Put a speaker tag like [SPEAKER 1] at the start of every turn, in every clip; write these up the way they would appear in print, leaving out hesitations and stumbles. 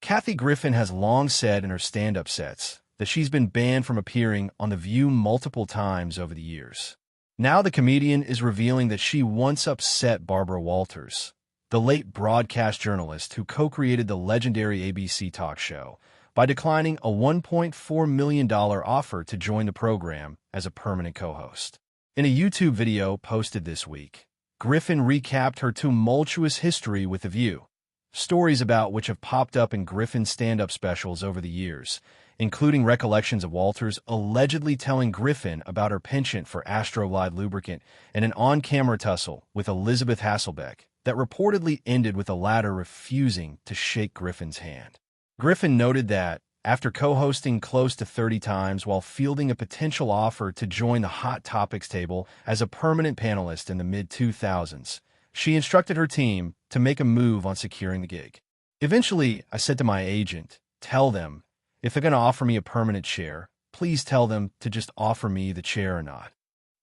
[SPEAKER 1] Kathy Griffin has long said in her stand-up sets that she's been banned from appearing on The View multiple times over the years. Now the comedian is revealing that she once upset Barbara Walters, the late broadcast journalist who co-created the legendary ABC talk show, by declining a $1.4 million offer to join the program as a permanent co-host. In a YouTube video posted this week, Griffin recapped her tumultuous history with The View, stories about which have popped up in Griffin's stand-up specials over the years, including recollections of Walters allegedly telling Griffin about her penchant for Astroglide lubricant and an on-camera tussle with Elizabeth Hasselbeck that reportedly ended with the latter refusing to shake Griffin's hand. Griffin noted that, after co-hosting close to 30 times while fielding a potential offer to join the Hot Topics table as a permanent panelist in the mid-2000s, she instructed her team to make a move on securing the gig. Eventually, I said to my agent, "Tell them, if they're going to offer me a permanent chair, please tell them to just offer me the chair or not.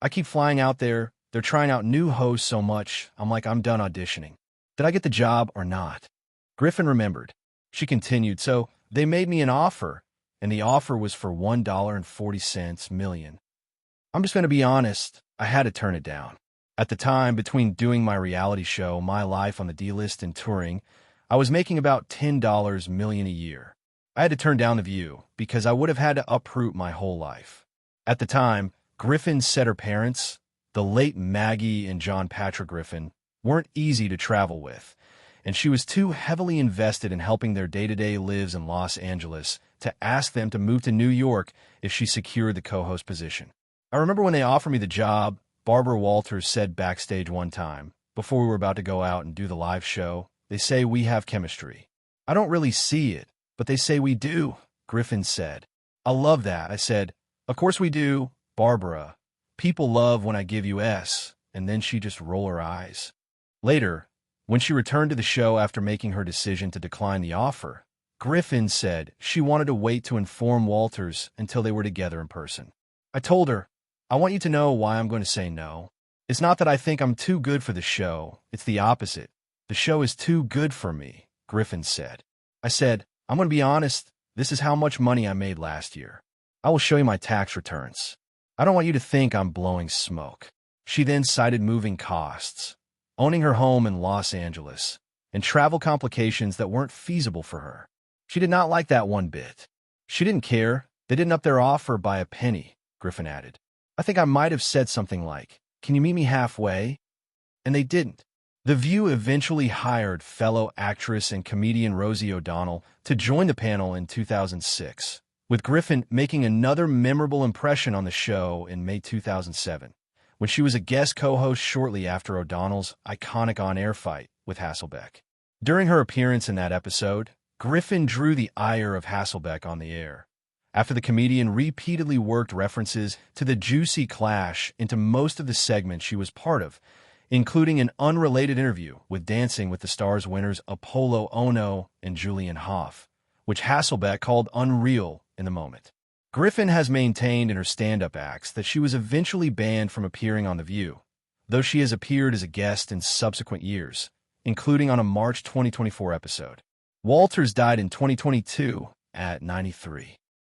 [SPEAKER 1] I keep flying out there, they're trying out new hosts so much, I'm like, I'm done auditioning. Did I get the job or not?" Griffin remembered. She continued, "So they made me an offer, and the offer was for $1.40 million. I'm just going to be honest, I had to turn it down. At the time, between doing my reality show, My Life on the D-List, and touring, I was making about $10 million a year. I had to turn down The View because I would have had to uproot my whole life." At the time, Griffin said her parents, the late Maggie and John Patrick Griffin, weren't easy to travel with, and she was too heavily invested in helping their day-to-day lives in Los Angeles to ask them to move to New York if she secured the co-host position. "I remember when they offered me the job," Barbara Walters said backstage one time, before we were about to go out and do the live show, "they say we have chemistry. I don't really see it, but they say we do," Griffin said. "I love that." I said, "Of course we do, Barbara. People love when I give you S," and then she just rolled her eyes. Later, when she returned to the show after making her decision to decline the offer, Griffin said she wanted to wait to inform Walters until they were together in person. "I told her, I want you to know why I'm going to say no. It's not that I think I'm too good for the show, it's the opposite. The show is too good for me," Griffin said. I said, "I'm going to be honest, this is how much money I made last year. I will show you my tax returns. I don't want you to think I'm blowing smoke." She then cited moving costs, owning her home in Los Angeles, and travel complications that weren't feasible for her. She did not like that one bit. She didn't care. They didn't up their offer by a penny, Griffin added. "I think I might have said something like, 'Can you meet me halfway?' And they didn't." The View eventually hired fellow actress and comedian Rosie O'Donnell to join the panel in 2006, with Griffin making another memorable impression on the show in May 2007, when she was a guest co-host shortly after O'Donnell's iconic on-air fight with Hasselbeck. During her appearance in that episode, Griffin drew the ire of Hasselbeck on the air, after the comedian repeatedly worked references to the juicy clash into most of the segments she was part of, including an unrelated interview with Dancing with the Stars winners Apollo Ono and Julian Hough, which Hasselbeck called unreal in the moment. Griffin has maintained in her stand-up acts that she was eventually banned from appearing on The View, though she has appeared as a guest in subsequent years, including on a March 2024 episode. Walters died in 2022 at 93.